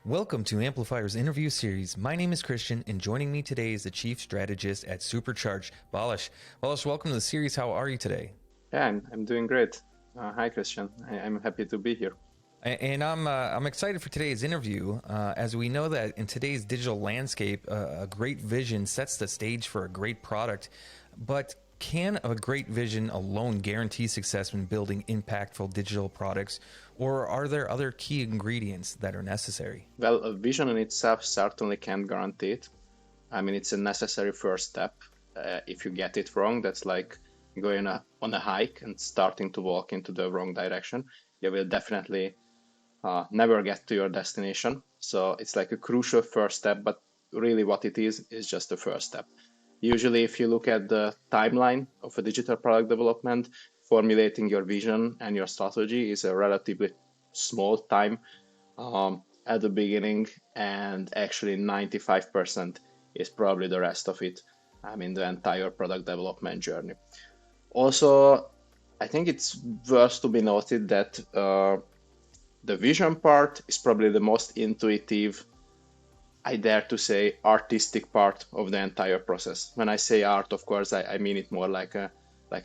Welcome to Amplifyre's interview series. My name is Christian, and joining me today is the Chief Strategist at Supercharge, Balash. Balash, welcome to the series. How are you today? Yeah, I'm doing great. Hi, Christian. I'm happy to be here. And I'm excited for today's interview, as we know that in today's digital landscape, a great vision sets the stage for a great product. But can a great vision alone guarantee success when building impactful digital products, or are there other key ingredients that are necessary? Well, a vision in itself certainly can't guarantee it. I mean, it's a necessary first step. If you get it wrong, that's like going on a hike and starting to walk into the wrong direction. You will definitely never get to your destination. So it's like a crucial first step, but really what it is just the first step. Usually, if you look at the timeline of a digital product development, formulating your vision and your strategy is a relatively small time at the beginning, and actually 95% is probably the rest of it. I mean, the entire product development journey. Also, I think it's worth to be noted that the vision part is probably the most intuitive, I dare to say, artistic part of the entire process. When I say art, of course, I mean it more like a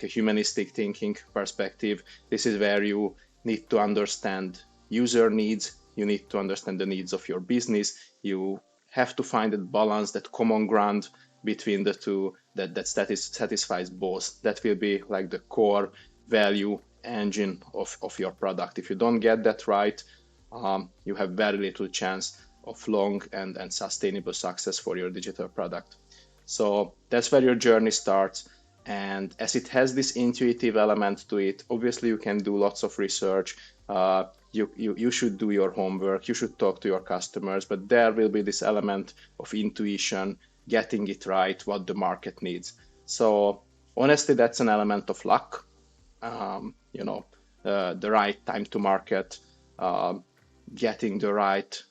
humanistic thinking perspective. This is where you need to understand user needs. You need to understand the needs of your business. You have to find a balance, that common ground between the two that satisfies both. That will be like the core value engine of your product. If you don't get that right, you have very little chance of long and sustainable success for your digital product. So that's where your journey starts. And as it has this intuitive element to it, obviously you can do lots of research. You should do your homework. You should talk to your customers, but there will be this element of intuition, getting it right, what the market needs. So honestly, that's an element of luck. The right time to market, getting the right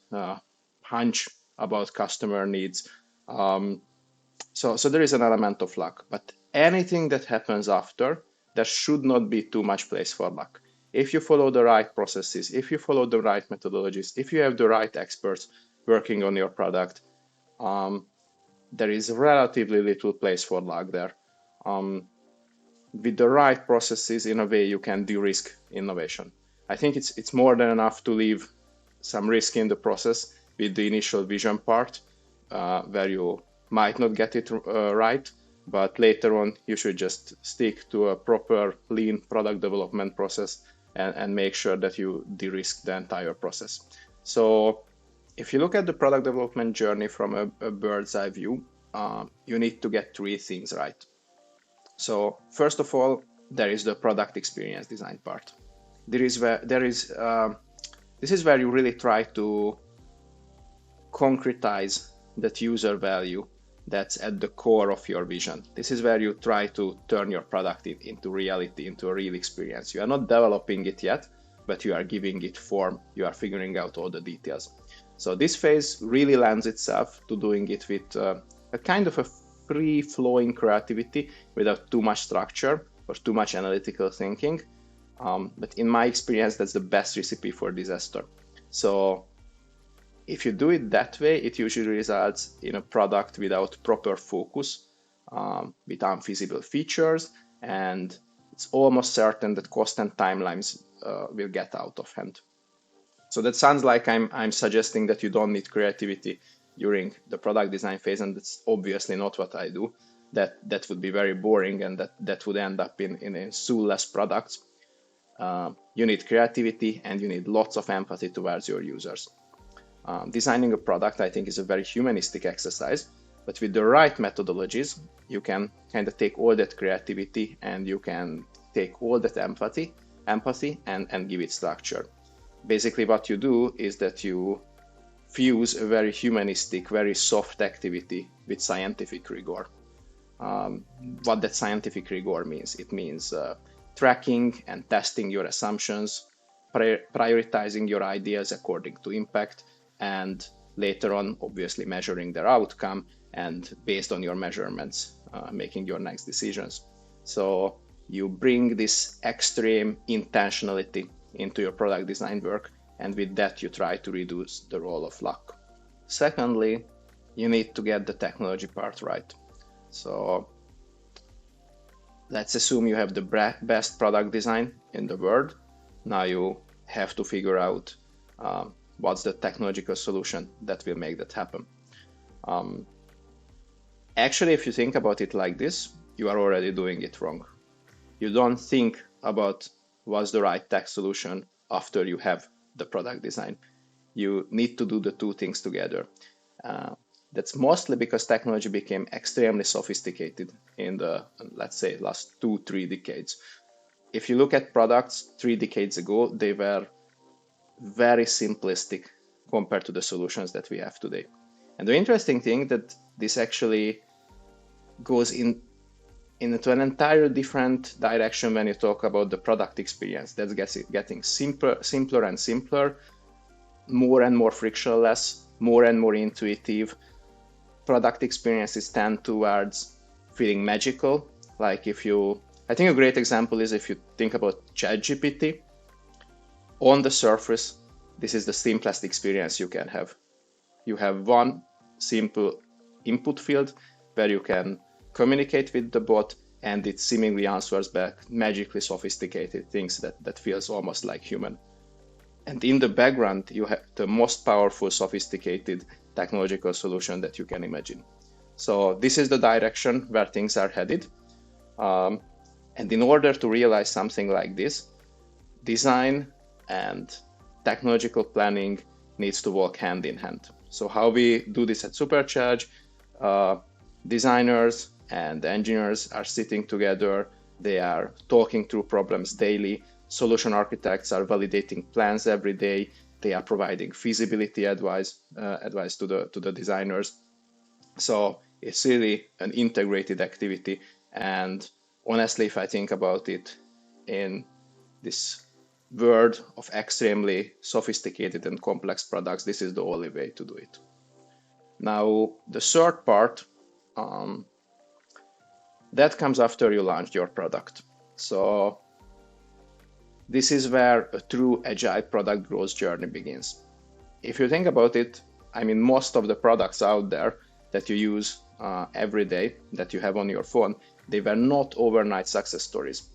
hunch about customer needs. So there is an element of luck, but anything that happens after, there should not be too much place for luck. If you follow the right processes, if you follow the right methodologies, if you have the right experts working on your product, there is relatively little place for luck there. With the right processes, in a way, you can de-risk innovation. I think it's more than enough to leave some risk in the process with the initial vision part, where you might not get it right, but later on you should just stick to a proper lean product development process and make sure that you de-risk the entire process. So if you look at the product development journey from a bird's eye view, you need to get three things right. So first of all, there is the product experience design part. This is where you really try to concretize that user value that's at the core of your vision. This is where you try to turn your product into reality, into a real experience. You are not developing it yet, but you are giving it form. You are figuring out all the details. So this phase really lends itself to doing it with a kind of a free-flowing creativity without too much structure or too much analytical thinking. But in my experience, that's the best recipe for disaster. So if you do it that way, it usually results in a product without proper focus, with unfeasible features, and it's almost certain that cost and timelines will get out of hand. So that sounds like I'm suggesting that you don't need creativity during the product design phase, and that's obviously not what I do. That would be very boring, and that would end up in soulless products. You need creativity and you need lots of empathy towards your users. Designing a product, I think, is a very humanistic exercise, but with the right methodologies, you can kind of take all that creativity and you can take all that empathy and give it structure. Basically, what you do is that you fuse a very humanistic, very soft activity with scientific rigor. What that scientific rigor means, it means tracking and testing your assumptions, prioritizing your ideas according to impact, and later on, obviously, measuring their outcome, and based on your measurements, making your next decisions. So you bring this extreme intentionality into your product design work, and with that you try to reduce the role of luck. Secondly, you need to get the technology part right. So let's assume you have the best product design in the world. Now you have to figure out what's the technological solution that will make that happen. Actually, if you think about it like this, you are already doing it wrong. You don't think about what's the right tech solution after you have the product design. You need to do the two things together. That's mostly because technology became extremely sophisticated in the, let's say, last 2-3 decades. If you look at products 3 decades ago, they were very simplistic compared to the solutions that we have today. And the interesting thing that this actually goes into an entire different direction when you talk about the product experience. That's getting simpler and simpler, more and more frictionless, more and more intuitive. Product experiences tend towards feeling magical. Like I think a great example is if you think about ChatGPT. On the surface, this is the simplest experience you can have. You have one simple input field where you can communicate with the bot, and it seemingly answers back magically sophisticated things that feels almost like human. And in the background, you have the most powerful, sophisticated technological solution that you can imagine. So this is the direction where things are headed. And in order to realize something like this, design and technological planning needs to walk hand in hand. So how we do this at Supercharge, designers and engineers are sitting together. They are talking through problems daily. Solution architects are validating plans every day. They are providing feasibility advice to the designers. So it's really an integrated activity. And honestly, if I think about it in this world of extremely sophisticated and complex products, this is the only way to do it. Now, the third part, that comes after you launched your product. So this is where a true agile product growth journey begins. If you think about it, I mean, most of the products out there that you use every day, that you have on your phone, they were not overnight success stories.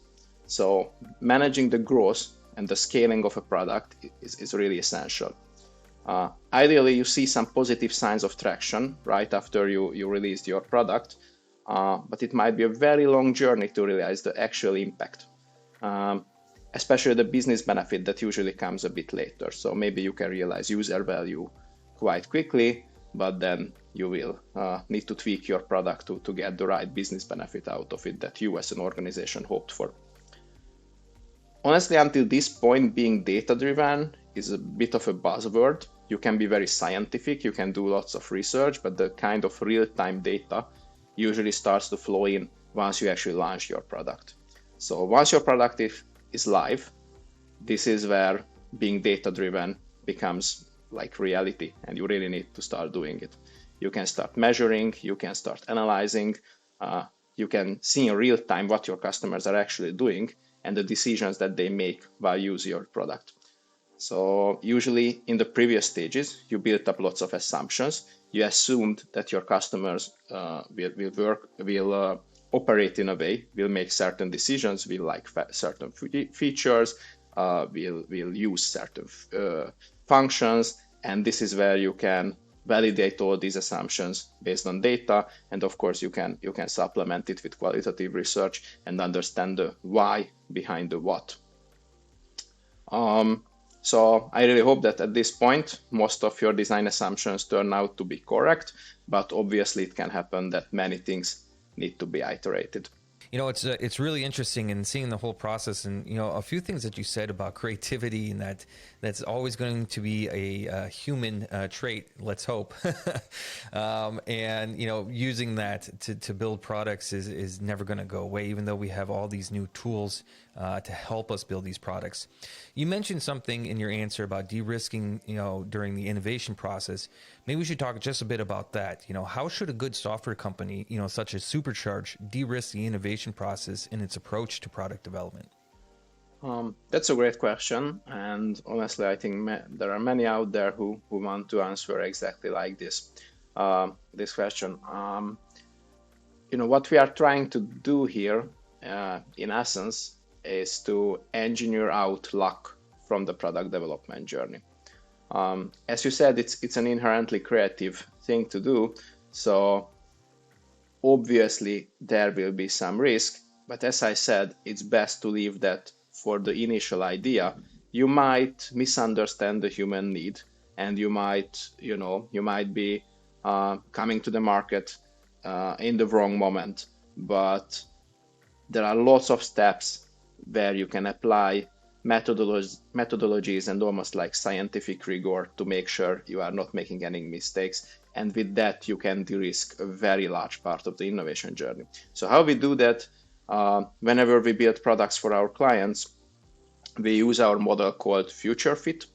So managing the growth and the scaling of a product is really essential. Ideally, you see some positive signs of traction right after you released your product, but it might be a very long journey to realize the actual impact, especially the business benefit that usually comes a bit later. So maybe you can realize user value quite quickly, but then you will need to tweak your product to get the right business benefit out of it that you as an organization hoped for. Honestly, until this point, being data-driven is a bit of a buzzword. You can be very scientific, you can do lots of research, but the kind of real-time data usually starts to flow in once you actually launch your product. So once your product is live, this is where being data-driven becomes like reality, and you really need to start doing it. You can start measuring, you can start analyzing, you can see in real time what your customers are actually doing and the decisions that they make while using your product. So usually in the previous stages, you built up lots of assumptions. You assumed that your customers will operate in a way, will make certain decisions, will like certain features, will use certain functions, and this is where you can validate all these assumptions based on data, and of course you can supplement it with qualitative research and understand the why behind the what. So I really hope that at this point most of your design assumptions turn out to be correct, but obviously it can happen that many things need to be iterated. You know, it's really interesting in seeing the whole process, and you know, a few things that you said about creativity, and that's always going to be a human trait. Let's hope, and you know, using that to build products is never going to go away, even though we have all these new tools to help us build these products. You mentioned something in your answer about de-risking, you know, during the innovation process. Maybe we should talk just a bit about that. You know, how should a good software company, you know, such as Supercharge, de-risk the innovation process in its approach to product development? That's a great question, and honestly, I think there are many out there who want to answer exactly like this question. What we are trying to do here, in essence, is to engineer out luck from the product development journey. As you said, it's an inherently creative thing to do, so obviously there will be some risk, but as I said, it's best to leave that for the initial idea. You might misunderstand the human need, and you might be coming to the market in the wrong moment, but there are lots of steps where you can apply methodologies and almost like scientific rigor to make sure you are not making any mistakes. And with that, you can de-risk a very large part of the innovation journey. So how we do that, whenever we build products for our clients, we use our model called Future Fit.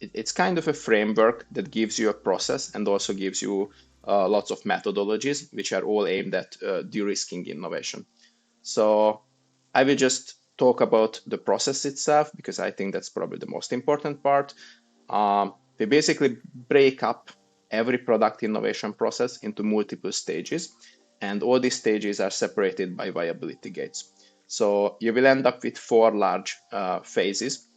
It's kind of a framework that gives you a process and also gives you lots of methodologies, which are all aimed at de-risking innovation. So I will just talk about the process itself, because I think that's probably the most important part. We basically break up every product innovation process into multiple stages, and all these stages are separated by viability gates. So you will end up with 4 large phases,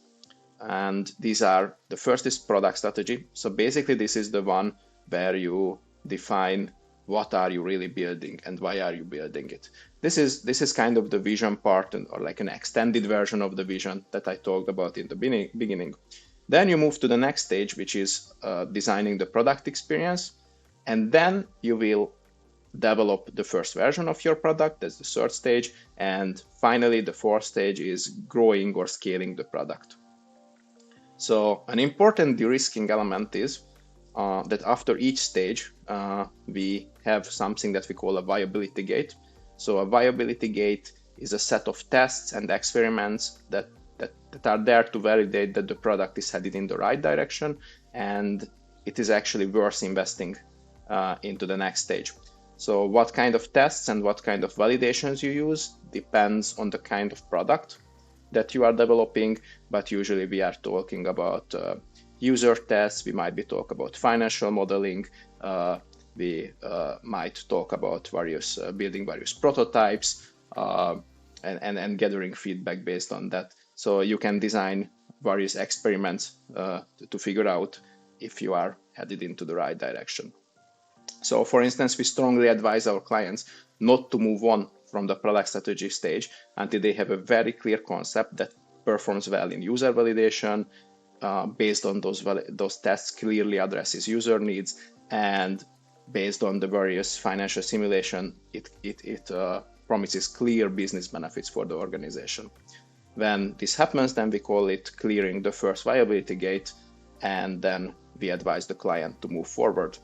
and these are, the first is product strategy. So basically this is the one where you define what are you really building and why are you building it. This is kind of the vision part, or like an extended version of the vision that I talked about in the beginning. Then you move to the next stage, which is designing the product experience, and then you will develop the first version of your product. That's the third stage, and finally the fourth stage is growing or scaling the product. So an important de-risking element is that after each stage, we have something that we call a viability gate. So a viability gate is a set of tests and experiments that are there to validate that the product is headed in the right direction, and it is actually worth investing into the next stage. So what kind of tests and what kind of validations you use depends on the kind of product that you are developing, but usually we are talking about user tests, we might be talking about financial modeling, we might talk about building various prototypes, and gathering feedback based on that. So you can design various experiments to figure out if you are headed into the right direction. So for instance, we strongly advise our clients not to move on from the product strategy stage until they have a very clear concept that performs well in user validation, based on those tests clearly addresses user needs, and based on the various financial simulation, it promises clear business benefits for the organization. When this happens, then we call it clearing the first viability gate, and then we advise the client to move forward.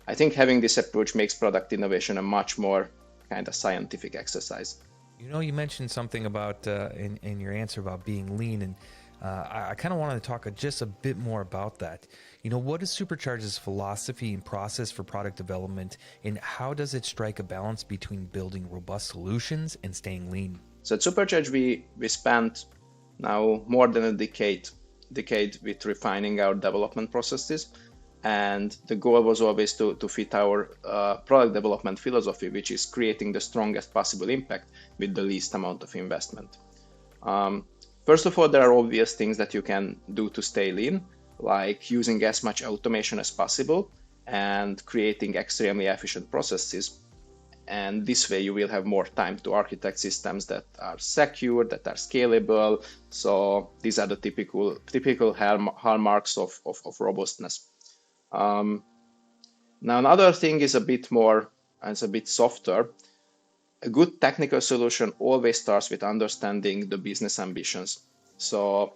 I think having this approach makes product innovation a much more kind of scientific exercise. You mentioned something about in your answer about being lean, and I kind of wanted to talk just a bit more about that. What is Supercharge's philosophy and process for product development, and how does it strike a balance between building robust solutions and staying lean? So at Supercharge, we spent now more than a decade with refining our development processes. And the goal was always to fit our product development philosophy, which is creating the strongest possible impact with the least amount of investment. First of all, there are obvious things that you can do to stay lean, like using as much automation as possible and creating extremely efficient processes. And this way you will have more time to architect systems that are secure, that are scalable. So these are the typical hallmarks of robustness. Now another thing is a bit more, and it's a bit softer. A good technical solution always starts with understanding the business ambitions. So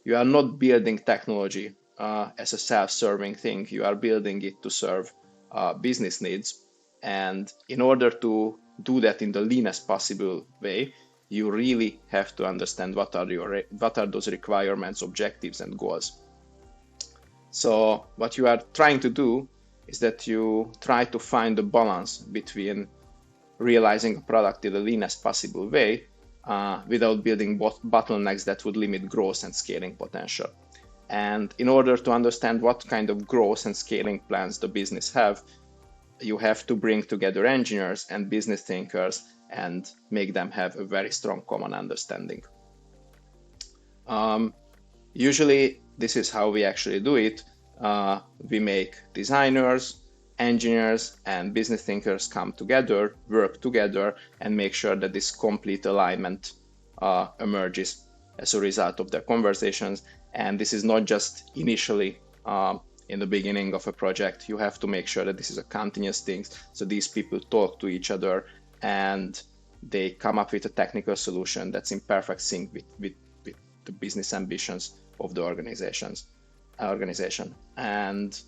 you are not building technology as a self-serving thing. You are building it to serve business needs. And in order to do that in the leanest possible way, you really have to understand what are those requirements, objectives, and goals. So what you are trying to do is that you try to find a balance between realizing a product in the leanest possible way, without building bottlenecks that would limit growth and scaling potential. And in order to understand what kind of growth and scaling plans the business have, you have to bring together engineers and business thinkers and make them have a very strong common understanding. Usually, this is how we actually do it. We make designers, engineers, and business thinkers come together, work together, and make sure that this complete alignment emerges as a result of their conversations. And this is not just initially in the beginning of a project. You have to make sure that this is a continuous thing. So these people talk to each other and they come up with a technical solution that's in perfect sync with the business ambitions of the organization. And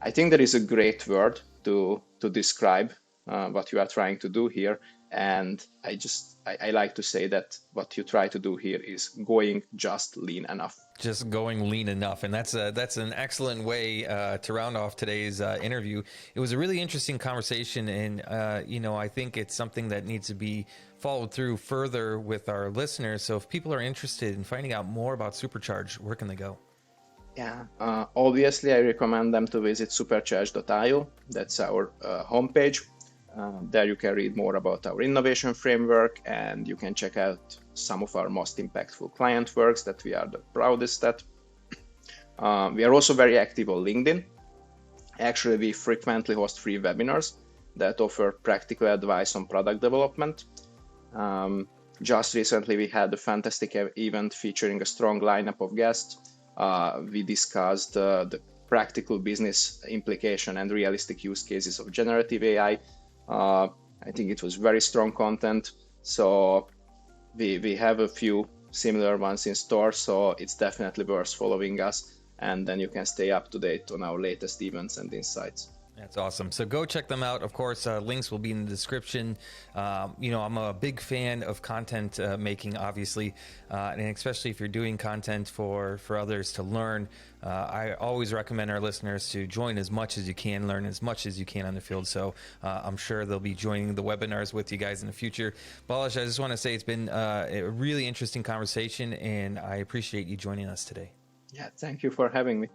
I think there is a great word to describe what you are trying to do here. And I like to say that what you try to do here is going just lean enough. Just going lean enough. And that's an excellent way to round off today's interview. It was a really interesting conversation. And, I think it's something that needs to be followed through further with our listeners. So if people are interested in finding out more about Supercharge, where can they go? Yeah, obviously I recommend them to visit supercharge.io. That's our homepage. There you can read more about our innovation framework, and you can check out some of our most impactful client works that we are the proudest at. We are also very active on LinkedIn. Actually, we frequently host free webinars that offer practical advice on product development. Just recently, we had a fantastic event featuring a strong lineup of guests. We discussed the practical business implication and realistic use cases of generative AI. I think it was very strong content. So we have a few similar ones in store. So it's definitely worth following us. And then you can stay up to date on our latest events and insights. That's awesome. So go check them out. Of course, links will be in the description. I'm a big fan of content making, obviously, and especially if you're doing content for others to learn. I always recommend our listeners to join as much as you can, learn as much as you can on the field. So I'm sure they'll be joining the webinars with you guys in the future. Balázs, I just want to say it's been a really interesting conversation, and I appreciate you joining us today. Yeah, thank you for having me.